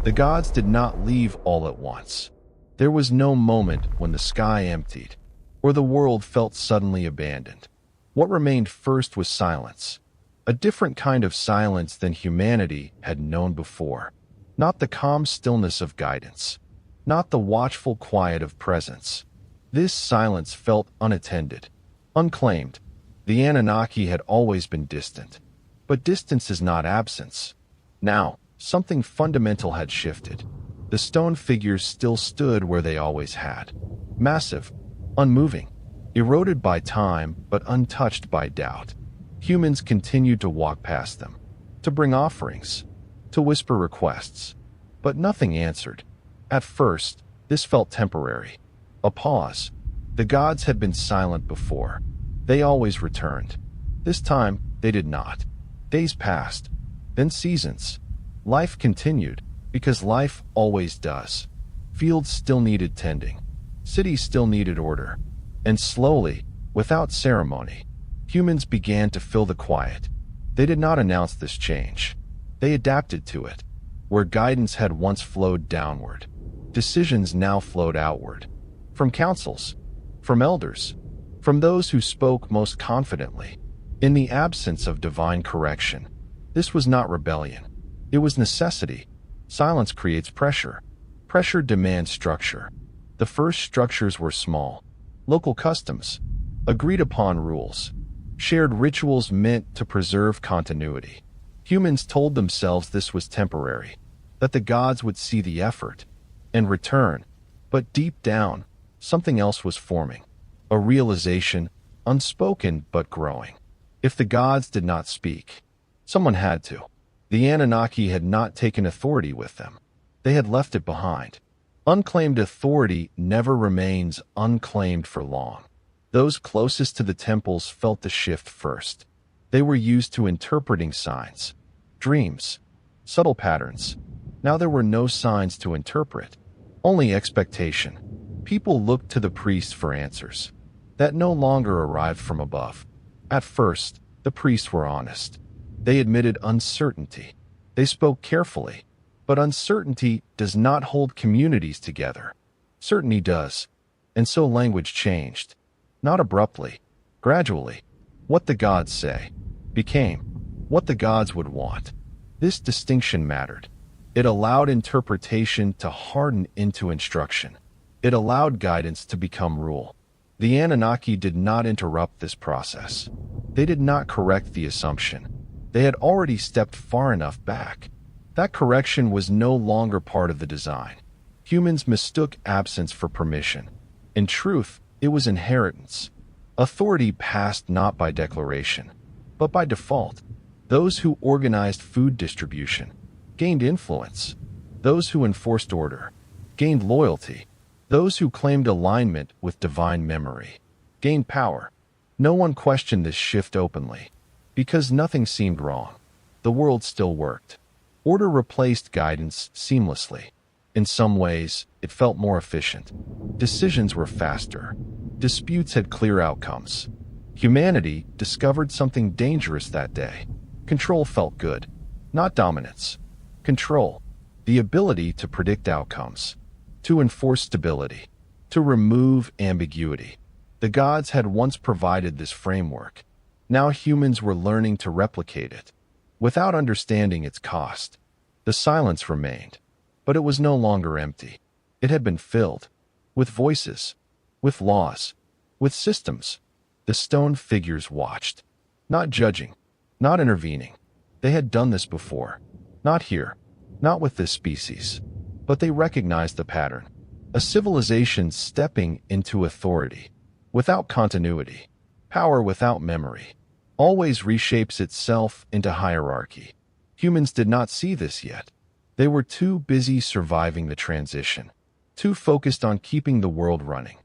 The gods did not leave all at once. There was no moment when the sky emptied, or the world felt suddenly abandoned. What remained first was silence, a different kind of silence than humanity had known before. Not the calm stillness of guidance, not the watchful quiet of presence. This silence felt unattended, unclaimed. The Anunnaki had always been distant, but distance is not absence. Now, something fundamental had shifted. The stone figures still stood where they always had. Massive, unmoving, eroded by time but untouched by doubt. Humans continued to walk past them, to bring offerings, to whisper requests. But nothing answered. At first, this felt temporary. A pause. The gods had been silent before. They always returned. This time, they did not. Days passed, then seasons. Life continued, because life always does. Fields still needed tending. Cities still needed order. And slowly, without ceremony, humans began to fill the quiet. They did not announce this change. They adapted to it. Where guidance had once flowed downward, decisions now flowed outward. From councils, from elders, from those who spoke most confidently. In the absence of divine correction, this was not rebellion. It was necessity. Silence creates pressure. Pressure demands structure. The first structures were small. Local customs, agreed upon rules, shared rituals meant to preserve continuity. Humans told themselves this was temporary, that the gods would see the effort and return. But deep down, something else was forming. A realization, unspoken but growing. If the gods did not speak, someone had to. The Anunnaki had not taken authority with them. They had left it behind. Unclaimed authority never remains unclaimed for long. Those closest to the temples felt the shift first. They were used to interpreting signs, dreams, subtle patterns. Now there were no signs to interpret, only expectation. People looked to the priests for answers that no longer arrived from above. At first, the priests were honest. They admitted uncertainty. They spoke carefully, but uncertainty does not hold communities together. Certainty does, and so language changed. Not abruptly, gradually. What the gods say became what the gods would want. This distinction mattered. It allowed interpretation to harden into instruction. It allowed guidance to become rule. The Anunnaki did not interrupt this process. They did not correct the assumption. They had already stepped far enough back. That correction was no longer part of the design. Humans mistook absence for permission. In truth, it was inheritance. Authority passed not by declaration, but by default. Those who organized food distribution gained influence. Those who enforced order gained loyalty. Those who claimed alignment with divine memory gained power. No one questioned this shift openly, because nothing seemed wrong. The world still worked. Order replaced guidance seamlessly. In some ways, it felt more efficient. Decisions were faster. Disputes had clear outcomes. Humanity discovered something dangerous that day. Control felt good. Not dominance. Control. The ability to predict outcomes. To enforce stability. To remove ambiguity. The gods had once provided this framework. Now humans were learning to replicate it. Without understanding its cost. The silence remained. But it was no longer empty. It had been filled. With voices. With laws. With systems. The stone figures watched. Not judging. Not intervening. They had done this before. Not here. Not with this species. But they recognized the pattern. A civilization stepping into authority. Without continuity. Power without memory. Always reshapes itself into hierarchy. Humans did not see this yet. They were too busy surviving the transition. Too focused on keeping the world running.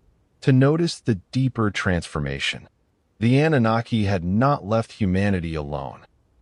To notice the deeper transformation. The Anunnaki had not left humanity alone.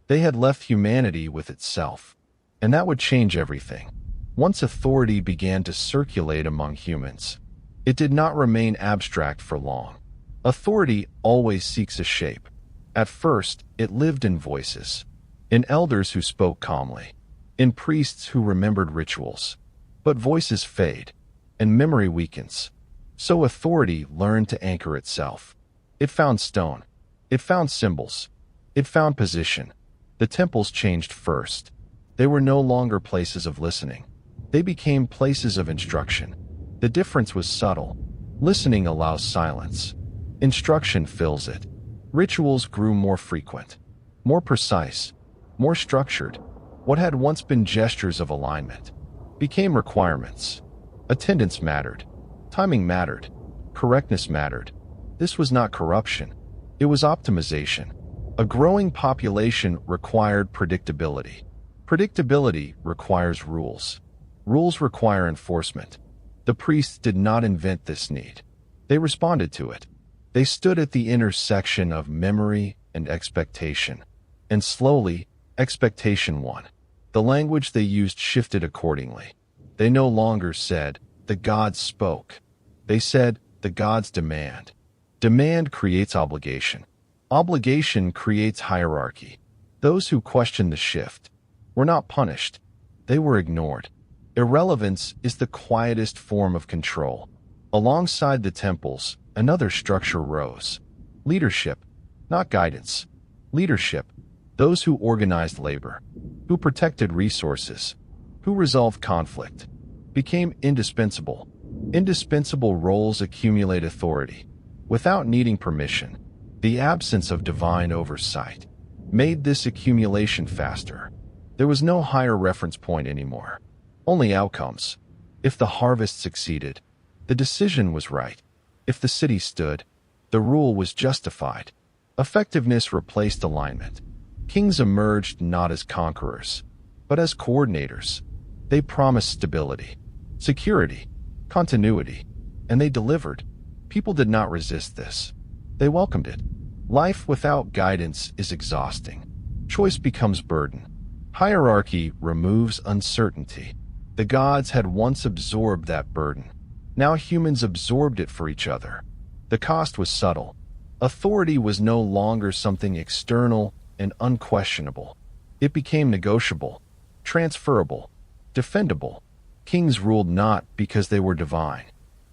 They had left humanity with itself. And that would change everything. Once authority began to circulate among humans, it did not remain abstract for long. Authority always seeks a shape. At first, it lived in voices, in elders who spoke calmly, in priests who remembered rituals. But voices fade, and memory weakens. So authority learned to anchor itself. It found stone. It found symbols. It found position. The temples changed first. They were no longer places of listening. They became places of instruction. The difference was subtle. Listening allows silence. Instruction fills it. Rituals grew more frequent, more precise, more structured. What had once been gestures of alignment became requirements. Attendance mattered. Timing mattered. Correctness mattered. This was not corruption. It was optimization. A growing population required predictability. Predictability requires rules. Rules require enforcement. The priests did not invent this need. They responded to it. They stood at the intersection of memory and expectation. And slowly, expectation won. The language they used shifted accordingly. They no longer said, "The gods spoke." They said, "The gods demand." Demand creates obligation. Obligation creates hierarchy. Those who questioned the shift were not punished. They were ignored. Irrelevance is the quietest form of control. Alongside the temples, another structure rose. Leadership, not guidance. Leadership, those who organized labor, who protected resources, who resolved conflict, became indispensable. Indispensable roles accumulate authority without needing permission. The absence of divine oversight made this accumulation faster. There was no higher reference point anymore, only outcomes. If the harvest succeeded, the decision was right. If the city stood, the rule was justified. Effectiveness replaced alignment. Kings emerged not as conquerors, but as coordinators. They promised stability, security, continuity, and they delivered. People did not resist this. They welcomed it. Life without guidance is exhausting. Choice becomes burden. Hierarchy removes uncertainty. The gods had once absorbed that burden. Now humans absorbed it for each other. The cost was subtle. Authority was no longer something external and unquestionable. It became negotiable, transferable, defendable. Kings ruled not because they were divine,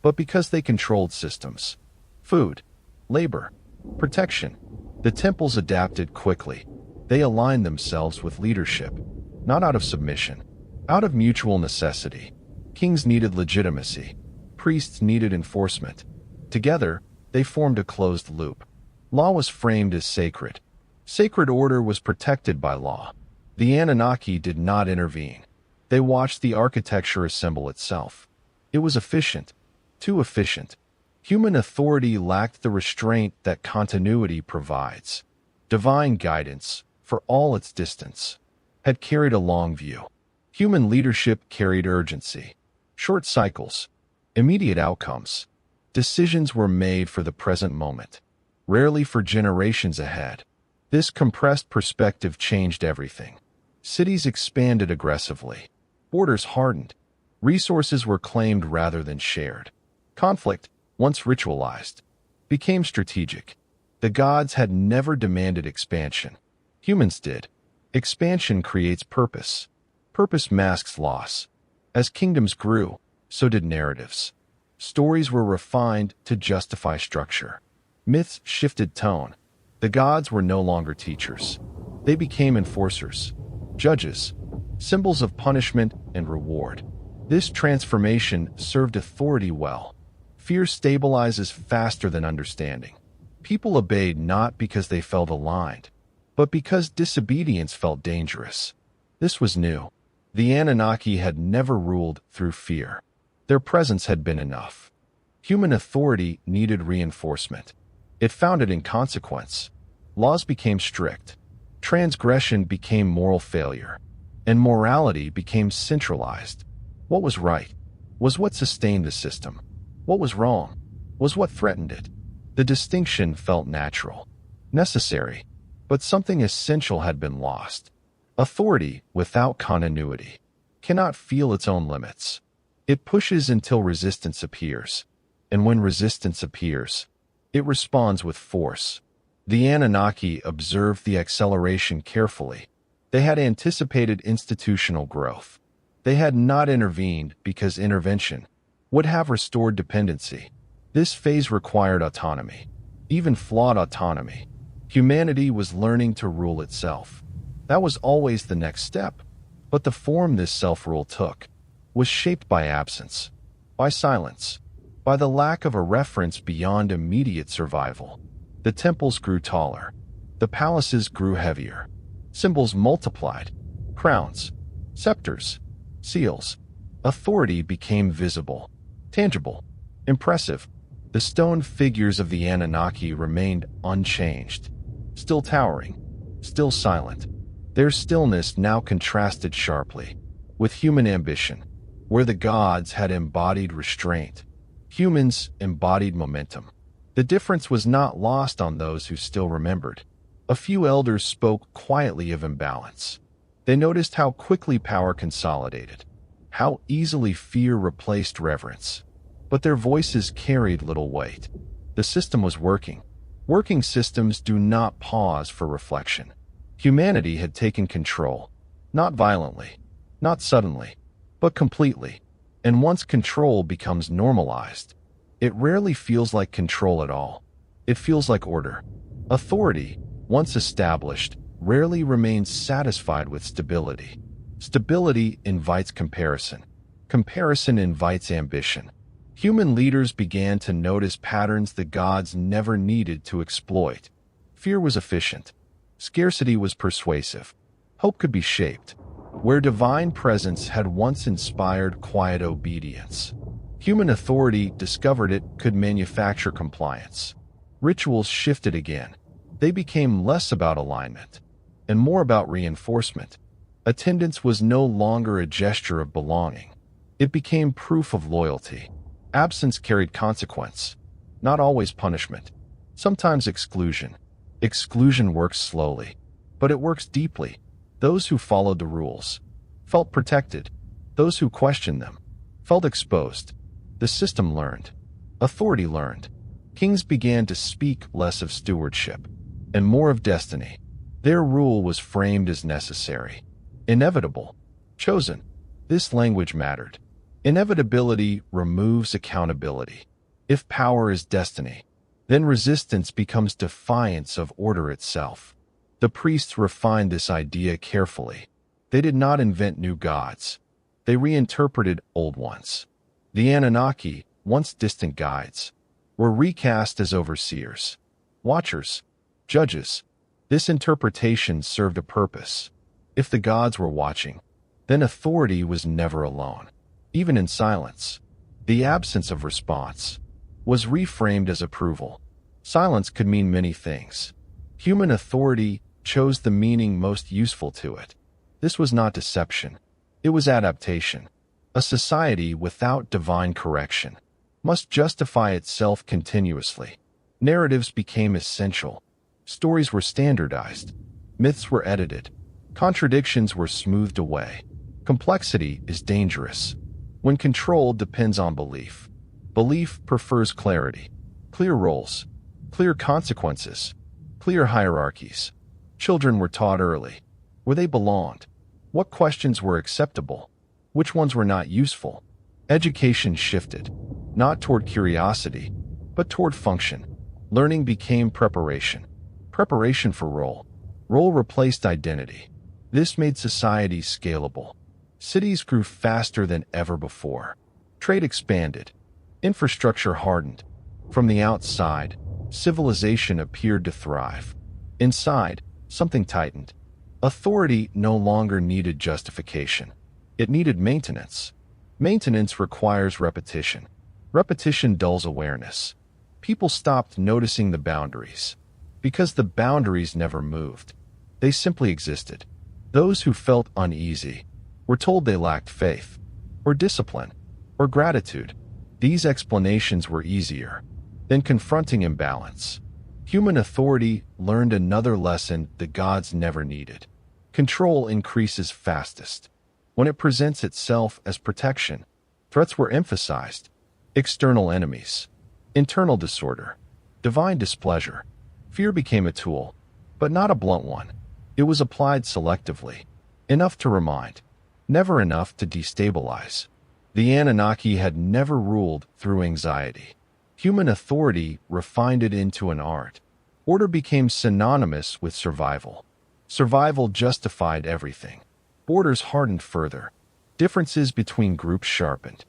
but because they controlled systems. Food, labor, protection. The temples adapted quickly. They aligned themselves with leadership, not out of submission, out of mutual necessity. Kings needed legitimacy. Priests needed enforcement. Together, they formed a closed loop. Law was framed as sacred. Sacred order was protected by law. The Anunnaki did not intervene. They watched the architecture assemble itself. It was efficient, too efficient. Human authority lacked the restraint that continuity provides. Divine guidance, for all its distance, had carried a long view. Human leadership carried urgency. Short cycles, immediate outcomes. Decisions were made for the present moment, rarely for generations ahead. This compressed perspective changed everything. Cities expanded aggressively. Borders hardened. Resources were claimed rather than shared. Conflict, once ritualized, became strategic. The gods had never demanded expansion. Humans did. Expansion creates purpose. Purpose masks loss. As kingdoms grew, so did narratives. Stories were refined to justify structure. Myths shifted tone. The gods were no longer teachers. They became enforcers, judges, symbols of punishment and reward. This transformation served authority well. Fear stabilizes faster than understanding. People obeyed not because they felt aligned, but because disobedience felt dangerous. This was new. The Anunnaki had never ruled through fear. Their presence had been enough. Human authority needed reinforcement. It found it in consequence. Laws became strict. Transgression became moral failure. And morality became centralized. What was right was what sustained the system. What was wrong was what threatened it. The distinction felt natural, necessary, but something essential had been lost. Authority without continuity cannot feel its own limits. It pushes until resistance appears. And when resistance appears, it responds with force. The Anunnaki observed the acceleration carefully. They had anticipated institutional growth. They had not intervened because intervention would have restored dependency. This phase required autonomy, even flawed autonomy. Humanity was learning to rule itself. That was always the next step. But the form this self-rule took was shaped by absence, by silence, by the lack of a reference beyond immediate survival. The temples grew taller. The palaces grew heavier. Symbols multiplied. Crowns, scepters, seals. Authority became visible, tangible, impressive. The stone figures of the Anunnaki remained unchanged, still towering, still silent. Their stillness now contrasted sharply with human ambition. Where the gods had embodied restraint, humans embodied momentum. The difference was not lost on those who still remembered. A few elders spoke quietly of imbalance. They noticed how quickly power consolidated, how easily fear replaced reverence. But their voices carried little weight. The system was working. Working systems do not pause for reflection. Humanity had taken control, not violently, not suddenly, but completely. And once control becomes normalized, it rarely feels like control at all. It feels like order. Authority, once established, rarely remains satisfied with stability. Stability invites comparison. Comparison invites ambition. Human leaders began to notice patterns the gods never needed to exploit. Fear was efficient. Scarcity was persuasive. Hope could be shaped. Where divine presence had once inspired quiet obedience, human authority discovered it could manufacture compliance. Rituals shifted again. They became less about alignment and more about reinforcement. Attendance was no longer a gesture of belonging. It became proof of loyalty. Absence carried consequence, not always punishment, sometimes exclusion. Exclusion works slowly, but it works deeply. Those who followed the rules felt protected. Those who questioned them felt exposed. The system learned. Authority learned. Kings began to speak less of stewardship and more of destiny. Their rule was framed as necessary, inevitable, chosen. This language mattered. Inevitability removes accountability. If power is destiny, then resistance becomes defiance of order itself. The priests refined this idea carefully. They did not invent new gods. They reinterpreted old ones. The Anunnaki, once distant guides, were recast as overseers, watchers, judges. This interpretation served a purpose. If the gods were watching, then authority was never alone. Even in silence, the absence of response was reframed as approval. Silence could mean many things. Human authority chose the meaning most useful to it. This was not deception. It was adaptation. A society without divine correction must justify itself continuously. Narratives became essential. Stories were standardized. Myths were edited. Contradictions were smoothed away. Complexity is dangerous when control depends on belief. Belief prefers clarity. Clear roles, clear consequences, clear hierarchies. Children were taught early where they belonged, what questions were acceptable, which ones were not useful. Education shifted, not toward curiosity, but toward function. Learning became preparation. Preparation for role. Role replaced identity. This made society scalable. Cities grew faster than ever before. Trade expanded. Infrastructure hardened. From the outside, civilization appeared to thrive. Inside, something tightened. Authority no longer needed justification. It needed maintenance. Maintenance requires repetition. Repetition dulls awareness. People stopped noticing the boundaries because the boundaries never moved. They simply existed. Those who felt uneasy were told they lacked faith, or discipline, or gratitude. These explanations were easier than confronting imbalance. Human authority learned another lesson the gods never needed. Control increases fastest when it presents itself as protection. Threats were emphasized. External enemies, internal disorder, divine displeasure. Fear became a tool, but not a blunt one. It was applied selectively, enough to remind, never enough to destabilize. The Anunnaki had never ruled through anxiety. Human authority refined it into an art. Order became synonymous with survival. Survival justified everything. Borders hardened further. Differences between groups sharpened.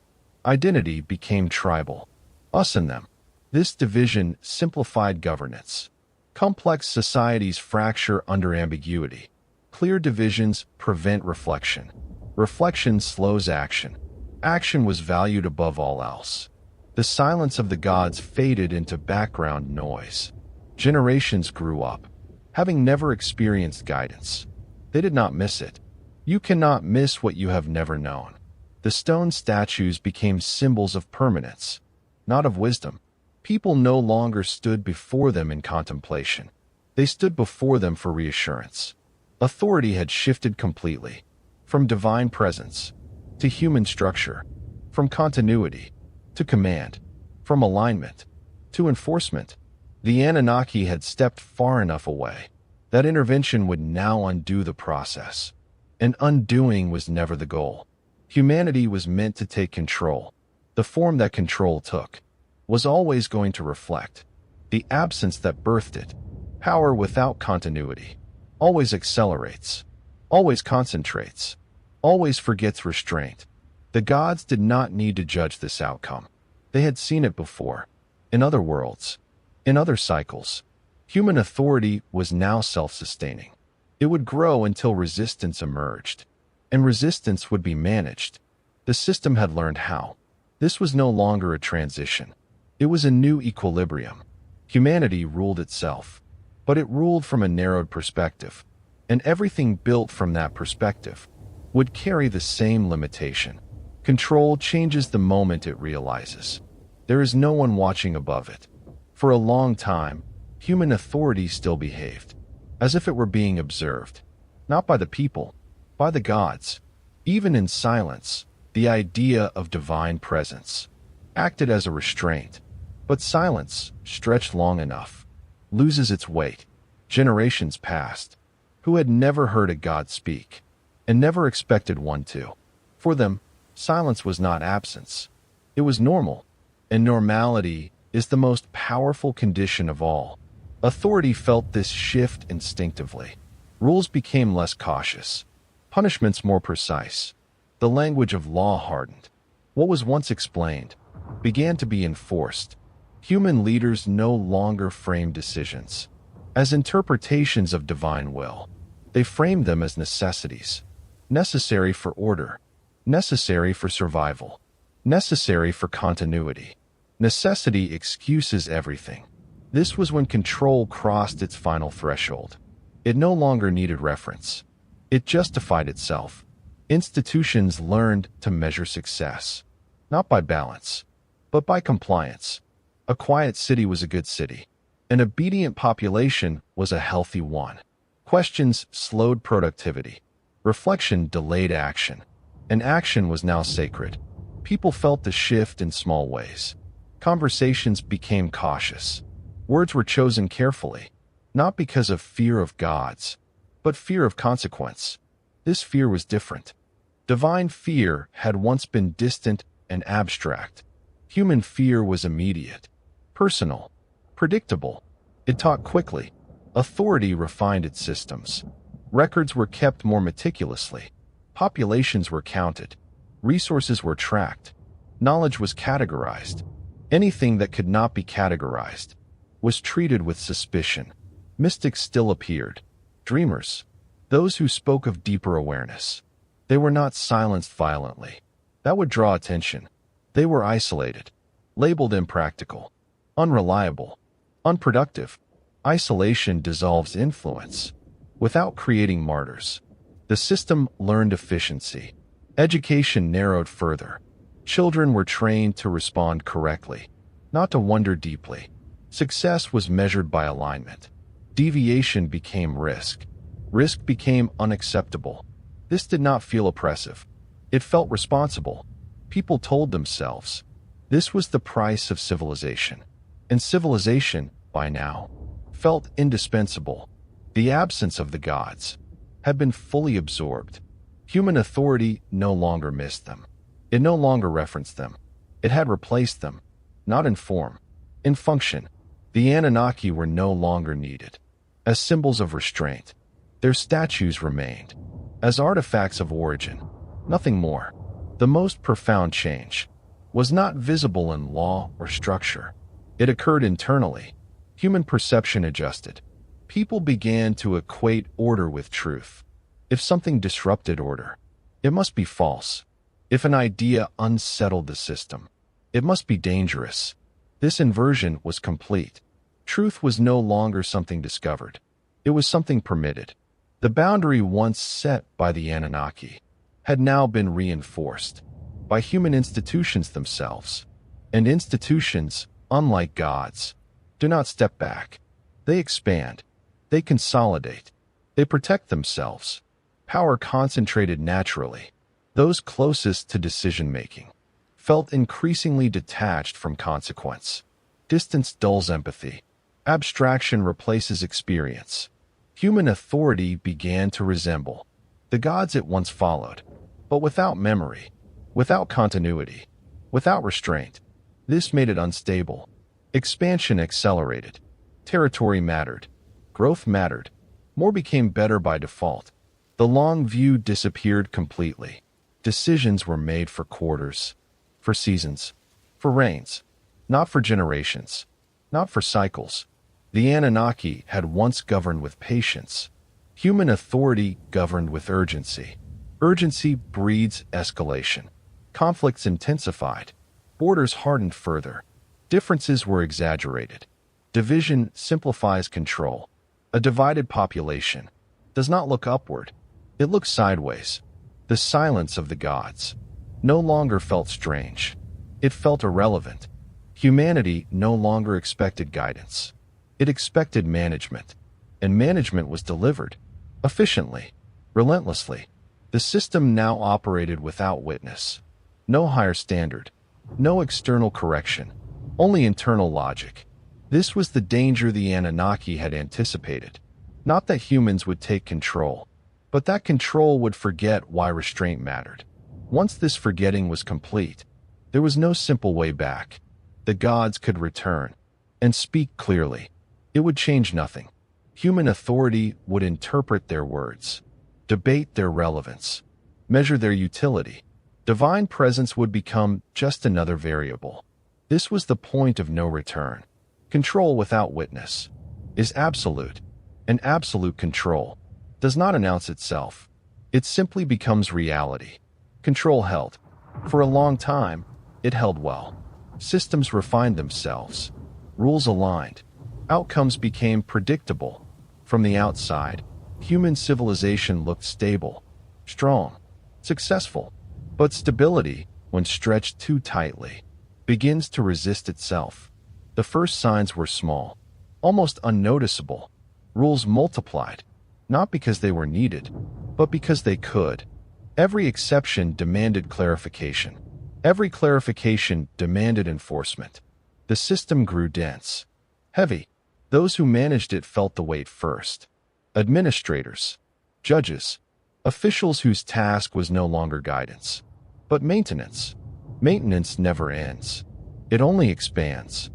Identity became tribal. Us and them. This division simplified governance. Complex societies fracture under ambiguity. Clear divisions prevent reflection. Reflection slows action. Action was valued above all else. The silence of the gods faded into background noise. Generations grew up, having never experienced guidance. They did not miss it. You cannot miss what you have never known. The stone statues became symbols of permanence, not of wisdom. People no longer stood before them in contemplation. They stood before them for reassurance. Authority had shifted completely, from divine presence to human structure, from continuity to command, from alignment to enforcement. The Anunnaki had stepped far enough away. That intervention would now undo the process. And undoing was never the goal. Humanity was meant to take control. The form that control took was always going to reflect the absence that birthed it. Power without continuity always accelerates, always concentrates, always forgets restraint. The gods did not need to judge this outcome. They had seen it before, in other worlds, in other cycles. Human authority was now self-sustaining. It would grow until resistance emerged, and resistance would be managed. The system had learned how. This was no longer a transition. It was a new equilibrium. Humanity ruled itself, but it ruled from a narrowed perspective, and everything built from that perspective would carry the same limitation. Control changes the moment it realizes. There is no one watching above it. For a long time, human authority still behaved as if it were being observed, not by the people, by the gods. Even in silence, the idea of divine presence acted as a restraint. But silence, stretched long enough, loses its weight. Generations passed, who had never heard a god speak, and never expected one to. For them, silence was not absence. It was normal, and normality is the most powerful condition of all. Authority felt this shift instinctively. Rules became less cautious, punishments more precise. The language of law hardened. What was once explained began to be enforced. Human leaders no longer framed decisions as interpretations of divine will. They framed them as necessities, necessary for order, necessary for survival, necessary for continuity. Necessity excuses everything. This was when control crossed its final threshold. It no longer needed reference. It justified itself. Institutions learned to measure success, not by balance, but by compliance. A quiet city was a good city. An obedient population was a healthy one. Questions slowed productivity. Reflection delayed action. And action was now sacred. People felt the shift in small ways. Conversations became cautious. Words were chosen carefully, not because of fear of gods, but fear of consequence. This fear was different. Divine fear had once been distant and abstract. Human fear was immediate, personal, predictable. It taught quickly. Authority refined its systems. Records were kept more meticulously. Populations were counted. Resources were tracked. Knowledge was categorized. Anything that could not be categorized was treated with suspicion. Mystics still appeared. Dreamers. Those who spoke of deeper awareness. They were not silenced violently. That would draw attention. They were isolated, labeled impractical, unreliable, unproductive. Isolation dissolves influence without creating martyrs. The system learned efficiency. Education narrowed further. Children were trained to respond correctly, not to wonder deeply. Success was measured by alignment. Deviation became risk. Risk became unacceptable. This did not feel oppressive. It felt responsible. People told themselves this was the price of civilization. And civilization, by now, felt indispensable. The absence of the gods had been fully absorbed. Human authority no longer missed them. It no longer referenced them. It had replaced them, not in form, in function. The Anunnaki were no longer needed as symbols of restraint. Their statues remained as artifacts of origin, nothing more. The most profound change was not visible in law or structure. It occurred internally. Human perception adjusted. People began to equate order with truth. If something disrupted order, it must be false. If an idea unsettled the system, it must be dangerous. This inversion was complete. Truth was no longer something discovered. It was something permitted. The boundary once set by the Anunnaki had now been reinforced by human institutions themselves. And institutions, unlike gods, do not step back. They expand. They consolidate. They protect themselves. Power concentrated naturally. Those closest to decision-making felt increasingly detached from consequence. Distance dulls empathy. Abstraction replaces experience. Human authority began to resemble the gods it once followed, but without memory, without continuity, without restraint. This made it unstable. Expansion accelerated. Territory mattered. Growth mattered. More became better by default. The long view disappeared completely. Decisions were made for quarters, for seasons, for reigns, not for generations, not for cycles. The Anunnaki had once governed with patience. Human authority governed with urgency. Urgency breeds escalation. Conflicts intensified. Borders hardened further. Differences were exaggerated. Division simplifies control. A divided population does not look upward. It looks sideways. The silence of the gods no longer felt strange. It felt irrelevant. Humanity no longer expected guidance. It expected management. And management was delivered. Efficiently. Relentlessly. The system now operated without witness. No higher standard. No external correction. Only internal logic. This was the danger the Anunnaki had anticipated. Not that humans would take control, but that control would forget why restraint mattered. Once this forgetting was complete, there was no simple way back. The gods could return and speak clearly. It would change nothing. Human authority would interpret their words, debate their relevance, measure their utility. Divine presence would become just another variable. This was the point of no return. Control without witness is absolute, and absolute control does not announce itself. It simply becomes reality. Control held. For a long time, it held well. Systems refined themselves. Rules aligned. Outcomes became predictable. From the outside, human civilization looked stable, strong, successful. But stability, when stretched too tightly, begins to resist itself. The first signs were small, almost unnoticeable. Rules multiplied, not because they were needed, but because they could. Every exception demanded clarification. Every clarification demanded enforcement. The system grew dense, heavy. Those who managed it felt the weight first. Administrators, judges, officials whose task was no longer guidance, but maintenance. Maintenance never ends. It only expands.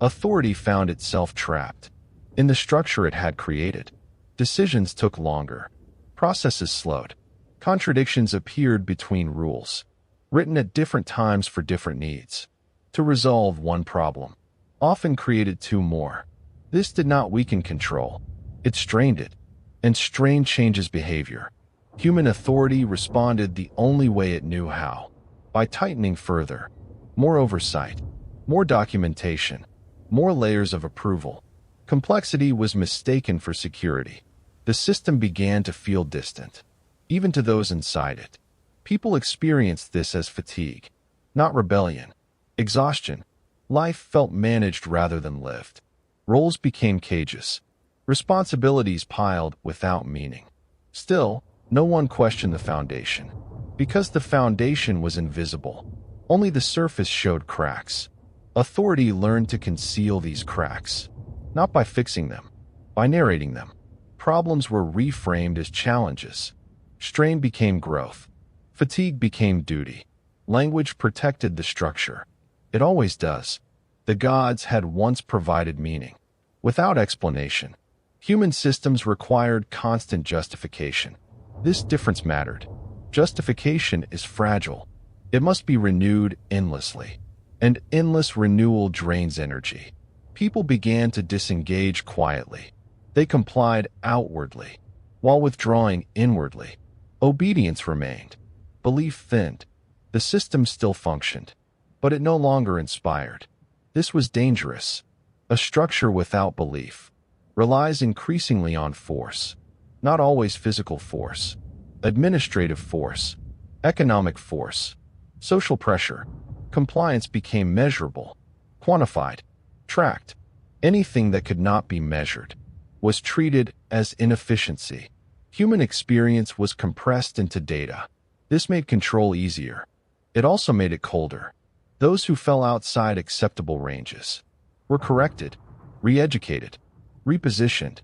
Authority found itself trapped in the structure it had created. Decisions took longer. Processes slowed. Contradictions appeared between rules, written at different times for different needs. To resolve one problem often created two more. This did not weaken control. It strained it, and strain changes behavior. Human authority responded the only way it knew how, by tightening further. More oversight, more documentation, more layers of approval. Complexity was mistaken for security. The system began to feel distant, even to those inside it. People experienced this as fatigue, not rebellion. Exhaustion. Life felt managed rather than lived. Roles became cages. Responsibilities piled without meaning. Still, no one questioned the foundation. Because the foundation was invisible, only the surface showed cracks. Authority learned to conceal these cracks, not by fixing them, by narrating them. Problems were reframed as challenges. Strain became growth. Fatigue became duty. Language protected the structure. It always does. The gods had once provided meaning. Without explanation, human systems required constant justification. This difference mattered. Justification is fragile. It must be renewed endlessly. And endless renewal drains energy. People began to disengage quietly. They complied outwardly, while withdrawing inwardly. Obedience remained. Belief thinned. The system still functioned, but it no longer inspired. This was dangerous. A structure without belief relies increasingly on force, not always physical force, administrative force, economic force, social pressure. Compliance became measurable, quantified, tracked. Anything that could not be measured was treated as inefficiency. Human experience was compressed into data. This made control easier. It also made it colder. Those who fell outside acceptable ranges were corrected, re-educated, repositioned,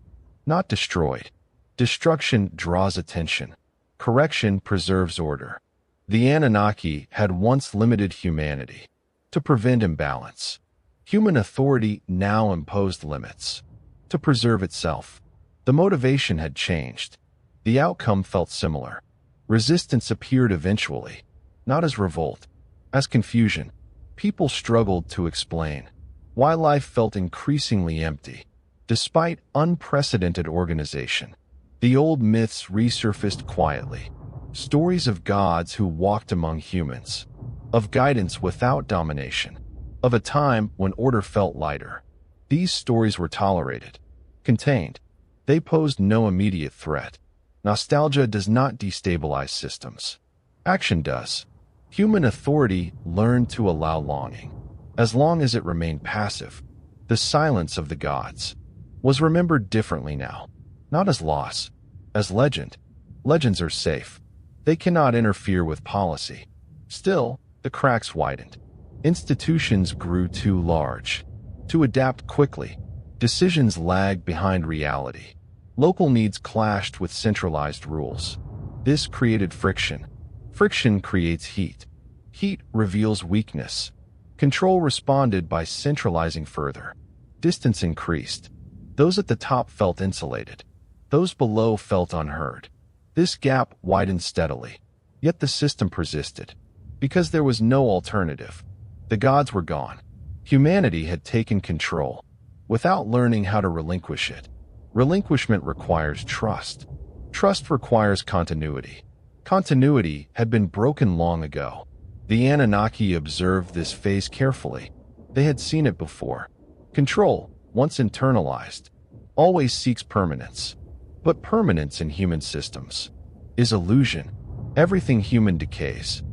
not destroyed. Destruction draws attention. Correction preserves order. The Anunnaki had once limited humanity to prevent imbalance. Human authority now imposed limits to preserve itself. The motivation had changed. The outcome felt similar. Resistance appeared eventually, not as revolt, as confusion. People struggled to explain why life felt increasingly empty. Despite unprecedented organization, the old myths resurfaced quietly. Stories of gods who walked among humans, of guidance without domination, of a time when order felt lighter. These stories were tolerated, contained. They posed no immediate threat. Nostalgia does not destabilize systems. Action does. Human authority learned to allow longing, as long as it remained passive. The silence of the gods was remembered differently now, not as loss, as legend. Legends are safe. They cannot interfere with policy. Still, the cracks widened. Institutions grew too large to adapt quickly. Decisions lagged behind reality. Local needs clashed with centralized rules. This created friction. Friction creates heat. Heat reveals weakness. Control responded by centralizing further. Distance increased. Those at the top felt insulated. Those below felt unheard. This gap widened steadily. Yet the system persisted. Because there was no alternative. The gods were gone. Humanity had taken control, without learning how to relinquish it. Relinquishment requires trust. Trust requires continuity. Continuity had been broken long ago. The Anunnaki observed this phase carefully. They had seen it before. Control, once internalized, always seeks permanence. But permanence in human systems is illusion. Everything human decays,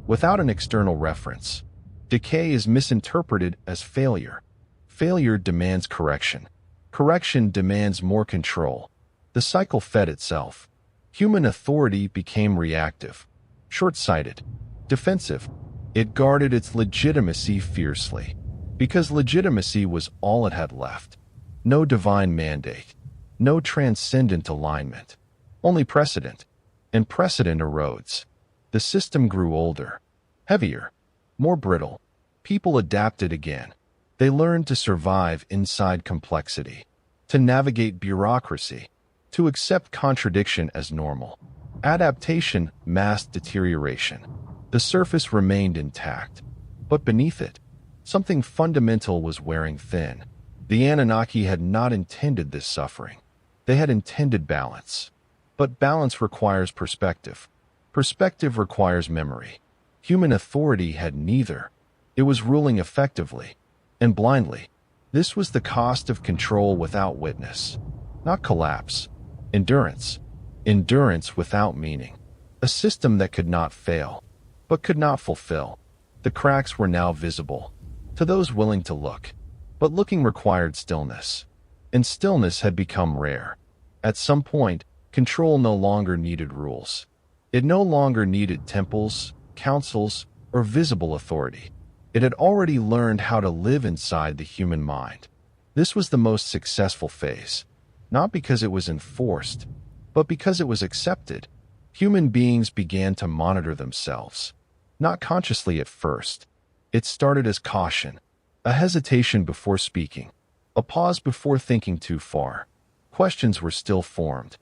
without an external reference. Decay is misinterpreted as failure. Failure demands correction. Correction demands more control. The cycle fed itself. Human authority became reactive, short-sighted, defensive. It guarded its legitimacy fiercely, because legitimacy was all it had left. No divine mandate, no transcendent alignment, only precedent. And precedent erodes. The system grew older, heavier, more brittle. People adapted again. They learned to survive inside complexity, to navigate bureaucracy, to accept contradiction as normal. Adaptation masked deterioration. The surface remained intact, but beneath it, something fundamental was wearing thin. The Anunnaki had not intended this suffering. They had intended balance. But balance requires perspective. Perspective requires memory. Human authority had neither. It was ruling effectively and blindly. This was the cost of control without witness, not collapse. Endurance. Endurance without meaning. A system that could not fail, but could not fulfill. The cracks were now visible to those willing to look. But looking required stillness. And stillness had become rare. At some point, control no longer needed rules. It no longer needed temples, councils, or visible authority. It had already learned how to live inside the human mind. This was the most successful phase. not because it was enforced, but because it was accepted. Human beings began to monitor themselves, not consciously at first. It started as caution, a hesitation before speaking, a pause before thinking too far. Questions were still formed,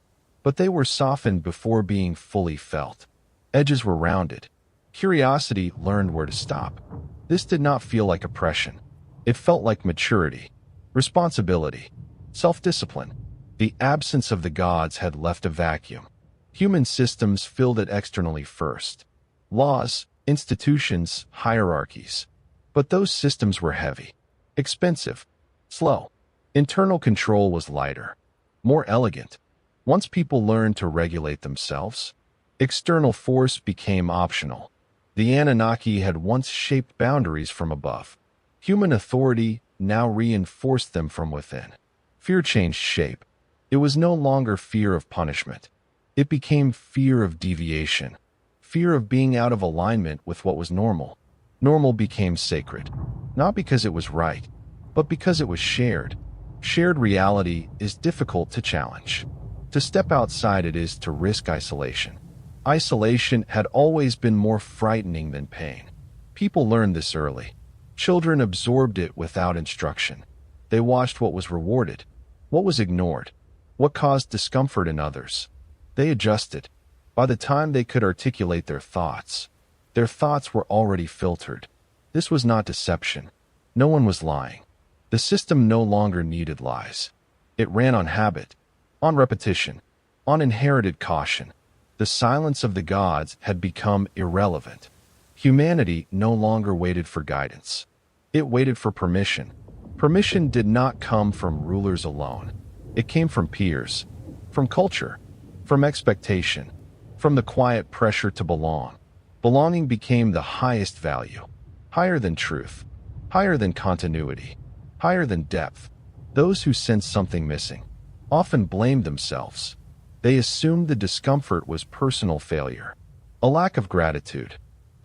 but they were softened before being fully felt. Edges were rounded. Curiosity learned where to stop. This did not feel like oppression. It felt like maturity, responsibility, self-discipline. The absence of the gods had left a vacuum. Human systems filled it externally first. Laws, institutions, hierarchies. But those systems were heavy, expensive, slow. Internal control was lighter, more elegant. Once people learned to regulate themselves, external force became optional. The Anunnaki had once shaped boundaries from above. Human authority now reinforced them from within. Fear changed shape. It was no longer fear of punishment. It became fear of deviation, fear of being out of alignment with what was normal. Normal became sacred, not because it was right, but because it was shared. Shared reality is difficult to challenge. To step outside it is to risk isolation. Isolation had always been more frightening than pain. People learned this early. Children absorbed it without instruction. They watched what was rewarded, what was ignored, what caused discomfort in others. They adjusted. By the time they could articulate their thoughts were already filtered. This was not deception. No one was lying. The system no longer needed lies. It ran on habit, on repetition, on inherited caution. The silence of the gods had become irrelevant. Humanity no longer waited for guidance. It waited for permission. Permission did not come from rulers alone. It came from peers, from culture, from expectation, from the quiet pressure to belong. Belonging became the highest value, higher than truth, higher than continuity, higher than depth. Those who sensed something missing often blamed themselves. They assumed the discomfort was personal failure, a lack of gratitude,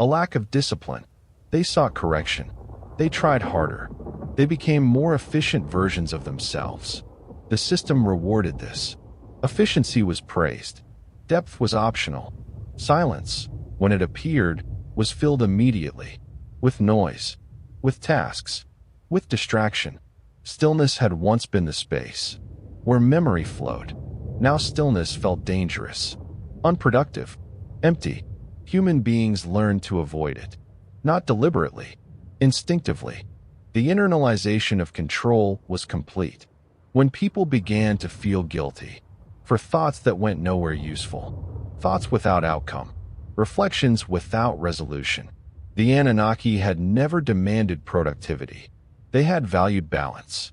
a lack of discipline. They sought correction. They tried harder. They became more efficient versions of themselves. The system rewarded this. Efficiency was praised. Depth was optional. Silence, when it appeared, was filled immediately, with noise, with tasks, with distraction. Stillness had once been the space where memory flowed. Now stillness felt dangerous, unproductive, empty. Human beings learned to avoid it, not deliberately, instinctively. The internalization of control was complete. When people began to feel guilty for thoughts that went nowhere useful, thoughts without outcome, reflections without resolution, the Anunnaki had never demanded productivity. They had valued balance.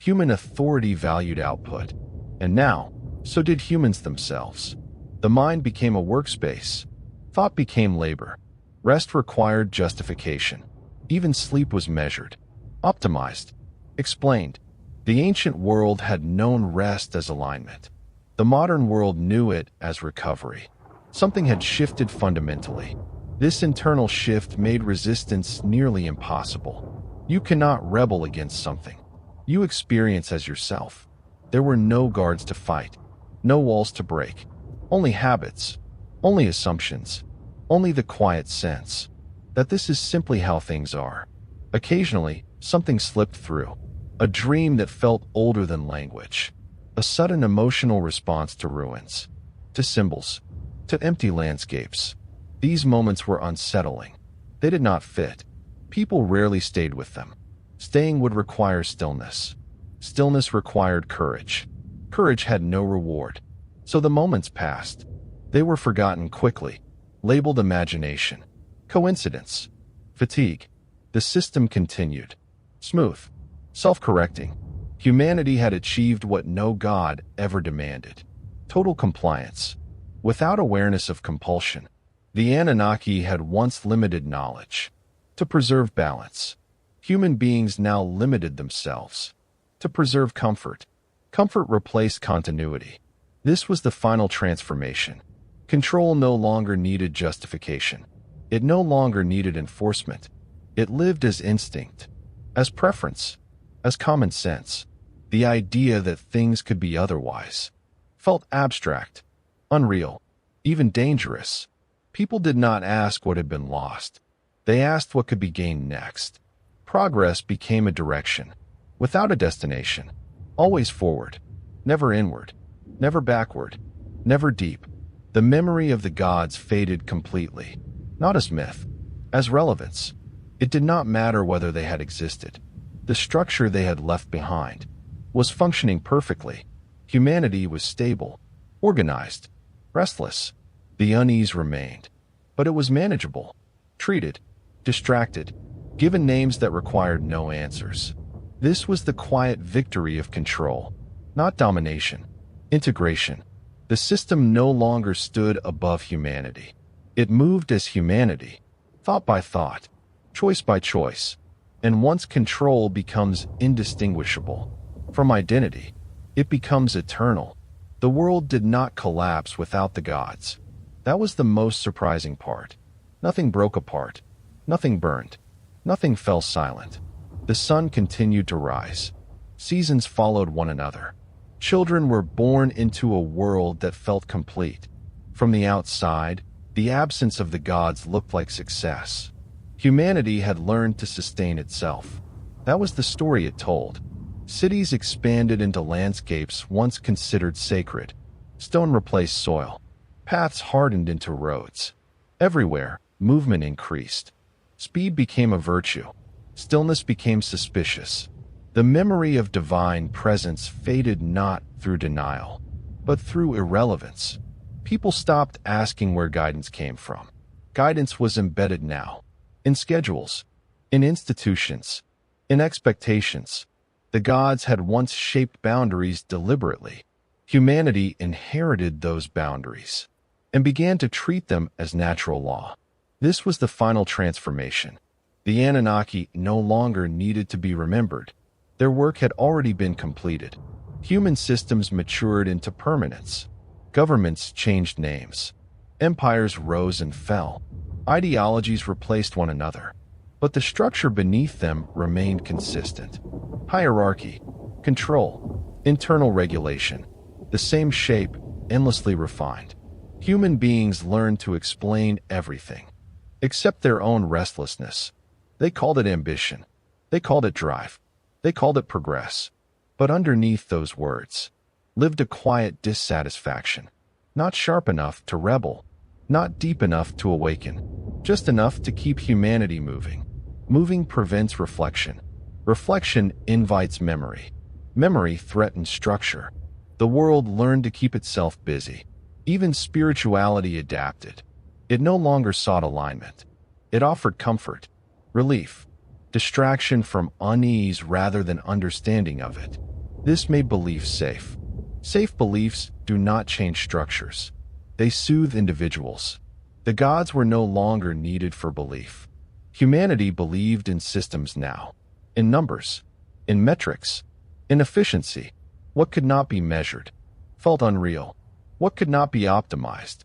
Human authority valued output. And now, so did humans themselves. The mind became a workspace. Thought became labor. Rest required justification. Even sleep was measured, optimized, explained. The ancient world had known rest as alignment. The modern world knew it as recovery. Something had shifted fundamentally. This internal shift made resistance nearly impossible. You cannot rebel against something you experience as yourself. There were no guards to fight, no walls to break, only habits, only assumptions, only the quiet sense that this is simply how things are. Occasionally, something slipped through, a dream that felt older than language, a sudden emotional response to ruins, to symbols, to empty landscapes. These moments were unsettling. They did not fit. People rarely stayed with them. Staying would require stillness. Stillness required courage. Courage had no reward. So the moments passed. They were forgotten quickly, labeled imagination, coincidence, fatigue. The system continued. Smooth, self-correcting. Humanity had achieved what no god ever demanded. Total compliance. Without awareness of compulsion. The Anunnaki had once limited knowledge. To preserve balance. Human beings now limited themselves. To preserve comfort. Comfort replaced continuity. This was the final transformation. Control no longer needed justification. It no longer needed enforcement. It lived as instinct, as preference, as common sense. The idea that things could be otherwise felt abstract, unreal, even dangerous. People did not ask what had been lost. They asked what could be gained next. Progress became a direction, without a destination. Always forward, never inward, never backward, never deep. The memory of the gods faded completely, not as myth, as relevance. It did not matter whether they had existed. The structure they had left behind was functioning perfectly. Humanity was stable, organized, restless. The unease remained, but it was manageable, treated, distracted, given names that required no answers. This was the quiet victory of control, not domination, integration. The system no longer stood above humanity. It moved as humanity, thought by thought, choice by choice. And once control becomes indistinguishable from identity, it becomes eternal. The world did not collapse without the gods. That was the most surprising part. Nothing broke apart. Nothing burned. Nothing fell silent. The sun continued to rise. Seasons followed one another. Children were born into a world that felt complete. From the outside, the absence of the gods looked like success. Humanity had learned to sustain itself. That was the story it told. Cities expanded into landscapes once considered sacred. Stone replaced soil. Paths hardened into roads. Everywhere, movement increased. Speed became a virtue. Stillness became suspicious. The memory of divine presence faded not through denial, but through irrelevance. People stopped asking where guidance came from. Guidance was embedded now. In schedules, in institutions, in expectations. The gods had once shaped boundaries deliberately. Humanity inherited those boundaries and began to treat them as natural law. This was the final transformation. The Anunnaki no longer needed to be remembered. Their work had already been completed. Human systems matured into permanence. Governments changed names. Empires rose and fell. Ideologies replaced one another, but the structure beneath them remained consistent. Hierarchy, control, internal regulation, the same shape, endlessly refined. Human beings learned to explain everything, except their own restlessness. They called it ambition. They called it drive. They called it progress. But underneath those words lived a quiet dissatisfaction, not sharp enough to rebel, not deep enough to awaken, just enough to keep humanity moving. Moving prevents reflection. Reflection invites memory. Memory threatens structure. The world learned to keep itself busy. Even spirituality adapted. It no longer sought alignment. It offered comfort, relief, distraction from unease rather than understanding of it. This made belief safe. Safe beliefs do not change structures. They soothe individuals. The gods were no longer needed for belief. Humanity believed in systems now. In numbers. In metrics. In efficiency. What could not be measured felt unreal. What could not be optimized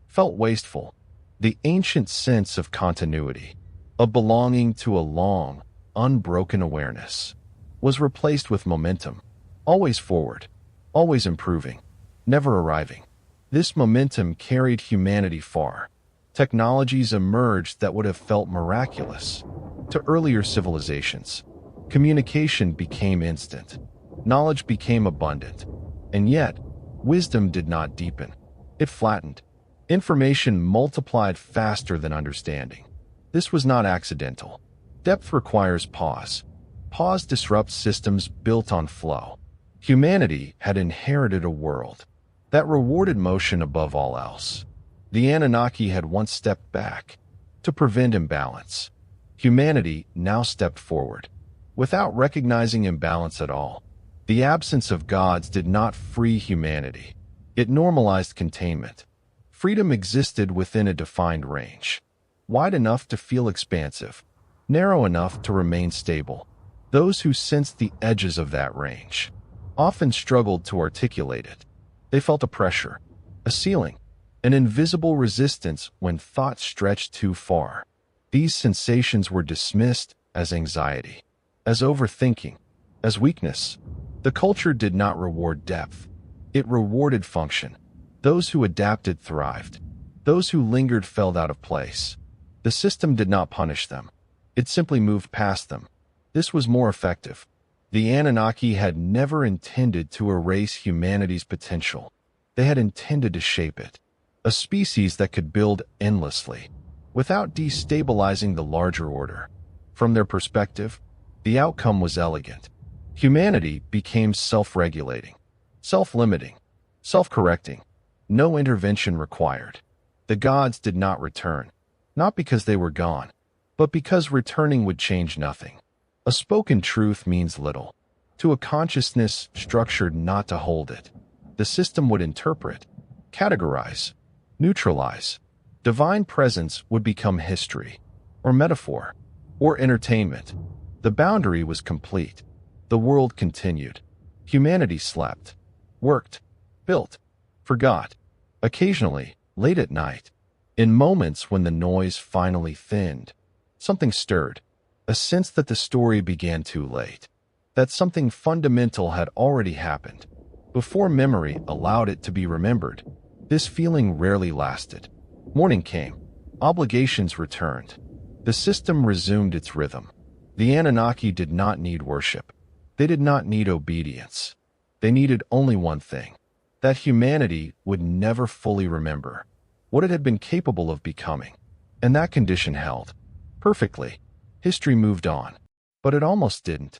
felt wasteful. The ancient sense of continuity, of belonging to a long, unbroken awareness, was replaced with momentum. Always forward. Always improving. Never arriving. This momentum carried humanity far. Technologies emerged that would have felt miraculous to earlier civilizations. Communication became instant. Knowledge became abundant. And yet, wisdom did not deepen. It flattened. Information multiplied faster than understanding. This was not accidental. Depth requires pause. Pause disrupts systems built on flow. Humanity had inherited a world that rewarded motion above all else. The Anunnaki had once stepped back to prevent imbalance. Humanity now stepped forward without recognizing imbalance at all. The absence of gods did not free humanity. It normalized containment. Freedom existed within a defined range, wide enough to feel expansive, narrow enough to remain stable. Those who sensed the edges of that range often struggled to articulate it. They felt a pressure, a ceiling, an invisible resistance when thought stretched too far. These sensations were dismissed as anxiety, as overthinking, as weakness. The culture did not reward depth. It rewarded function. Those who adapted thrived. Those who lingered fell out of place. The system did not punish them. It simply moved past them. This was more effective. The Anunnaki had never intended to erase humanity's potential. They had intended to shape it. A species that could build endlessly, without destabilizing the larger order. From their perspective, the outcome was elegant. Humanity became self-regulating, self-limiting, self-correcting. No intervention required. The gods did not return, not because they were gone, but because returning would change nothing. A spoken truth means little to a consciousness structured not to hold it. The system would interpret, categorize, neutralize. Divine presence would become history, or metaphor, or entertainment. The boundary was complete. The world continued. Humanity slept, worked, built, forgot. Occasionally, late at night, in moments when the noise finally thinned, something stirred, a sense that the story began too late, that something fundamental had already happened, before memory allowed it to be remembered. This feeling rarely lasted. Morning came. Obligations returned. The system resumed its rhythm. The Anunnaki did not need worship. They did not need obedience. They needed only one thing: that humanity would never fully remember what it had been capable of becoming. And that condition held perfectly. History moved on, but it almost didn't.